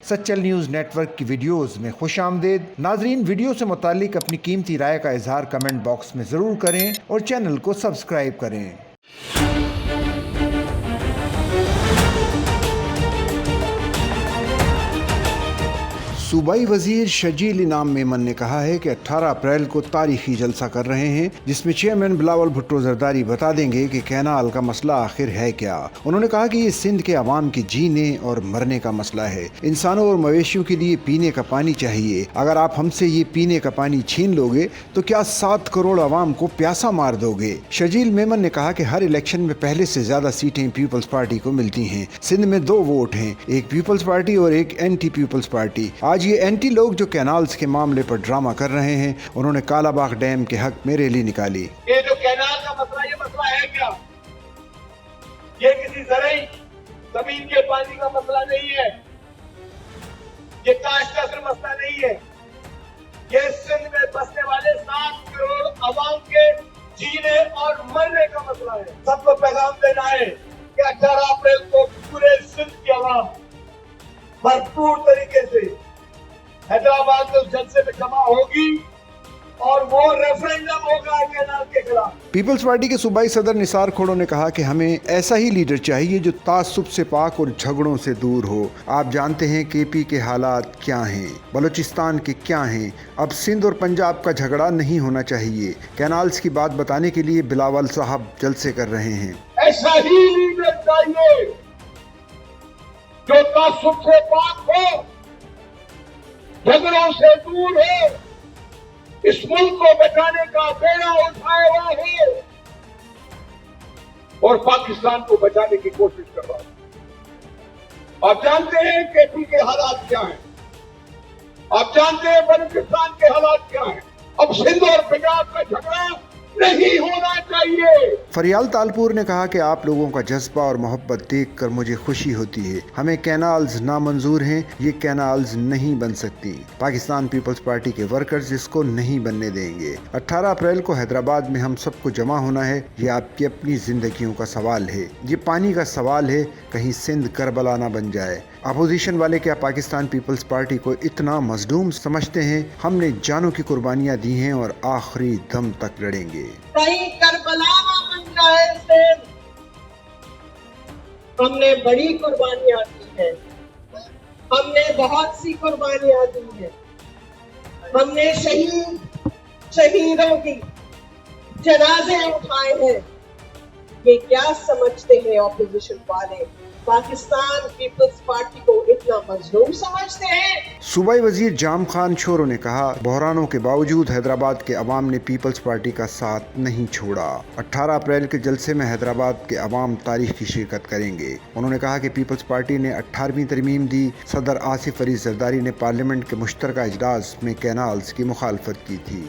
Sachal news network की videos में खुश आमदेद। नाजरीन, वीडियो से मुतालिक अपनी कीमती राय का इजहार कमेंट बॉक्स में ज़रूर करें और चैनल को सब्सक्राइब करें। सूबाई वजीर शजील इनाम मेमन ने कहा है कि 18 अप्रैल को तारीखी जलसा कर रहे हैं, जिसमें चेयरमैन बिलावल भुट्टो जरदारी बता देंगे कि कैनाल का मसला आखिर है क्या। उन्होंने कहा कि ये सिंध के अवाम के जीने और मरने का मसला है। इंसानों और मवेशियों के लिए पीने का पानी चाहिए। अगर आप हमसे ये पीने का पानी छीन लोगे तो क्या 7 करोड़ अवाम को प्यासा मार दोगे। शजील मेमन ने कहा कि हर इलेक्शन में पहले से ज्यादा सीटें पीपल्स पार्टी को मिलती हैं। सिंध में 2 वोट हैं, एक पीपल्स पार्टी और एक एंटी पीपल्स पार्टी। आज ये एंटी लोग जो कैनाल्स के मामले पर ड्रामा कर रहे हैं, उन्होंने कालाबाग डैम के हक में रैली निकाली। ये जो कैनाल का मसला, ये मसला है क्या? ये किसी ज़राई जमीन के पानी का मसला नहीं है, ये काश का सिर्फ मसला नहीं है, ये सिंध में बसने वाले 7 करोड़ अवाम के जीने और मरने का मसला है। सबको पैगाम देना है कि 18 अप्रैल को पूरे सिंध की अवाम भरपूर तरीके से हैदराबाद में उस जलसे में जमा होगी और वो रेफरेंडम होगा कैनाल के खिलाफ। पीपल्स पार्टी के सूबाई सदर निसार खोड़ो ने कहा कि हमें ऐसा ही लीडर चाहिए जो तासुब से पाक और झगड़ों से दूर हो। आप जानते हैं केपी के हालात क्या हैं, बलूचिस्तान के क्या हैं। अब सिंध और पंजाब का झगड़ा नहीं होना चाहिए। कैनाल्स की बात बताने के लिए बिलावल साहब जलसे कर रहे हैं। ऐसा ही लीडर चाहिए जो तासुब से पाक हो, झगड़ों से दूर हो, इस मुल्क को बचाने का बेड़ा उठाया हुआ है और पाकिस्तान को बचाने की कोशिश कर रहा है। आप जानते हैं केपी के हालात क्या हैं, आप जानते हैं बलूचिस्तान के हालात क्या हैं। अब सिंध और पंजाब का झगड़ा नहीं होना चाहिए। फरियाल तालपुर ने कहा कि आप लोगों का जज्बा और मोहब्बत देखकर मुझे खुशी होती है। हमें कैनाल्स नामंजूर हैं, ये कैनाल्स नहीं बन सकती। पाकिस्तान पीपल्स पार्टी के वर्कर्स इसको नहीं बनने देंगे। 18 अप्रैल को हैदराबाद में हम सबको जमा होना है। ये आपकी अपनी जिंदगियों का सवाल है, ये पानी का सवाल है। कहीं सिंध करबला ना बन जाए। अपोजिशन वाले क्या पाकिस्तान पीपल्स पार्टी को इतना मजलूम समझते हैं? हमने जानों की कुर्बानियां दी हैं और आखिरी दम तक लड़ेंगे। कहीं करबला ना बन जाए सिंध। हमने बड़ी कुर्बानियां दी हैं, हमने बहुत सी कुर्बानियां दी हैं, हमने शहीदों की जनाजे उठाए हैं। ये क्या समझते हैं ऑपोजिशन वाले? पाकिस्तान पीपल्स पार्टी को इतना मजलूम समझते हैं? सूबाई वजीर जाम खान छोरो ने कहा, बहरानों के बावजूद हैदराबाद के अवाम ने पीपल्स पार्टी का साथ नहीं छोड़ा। 18 अप्रैल के जलसे में हैदराबाद के अवाम तारीख की शिरकत करेंगे। उन्होंने कहा कि पीपल्स पार्टी ने 18वीं तरमीम दी। सदर आसिफ अली जरदारी ने पार्लियामेंट के मुश्तरका इजलास में कैनाल्स की मुखालफत की थी।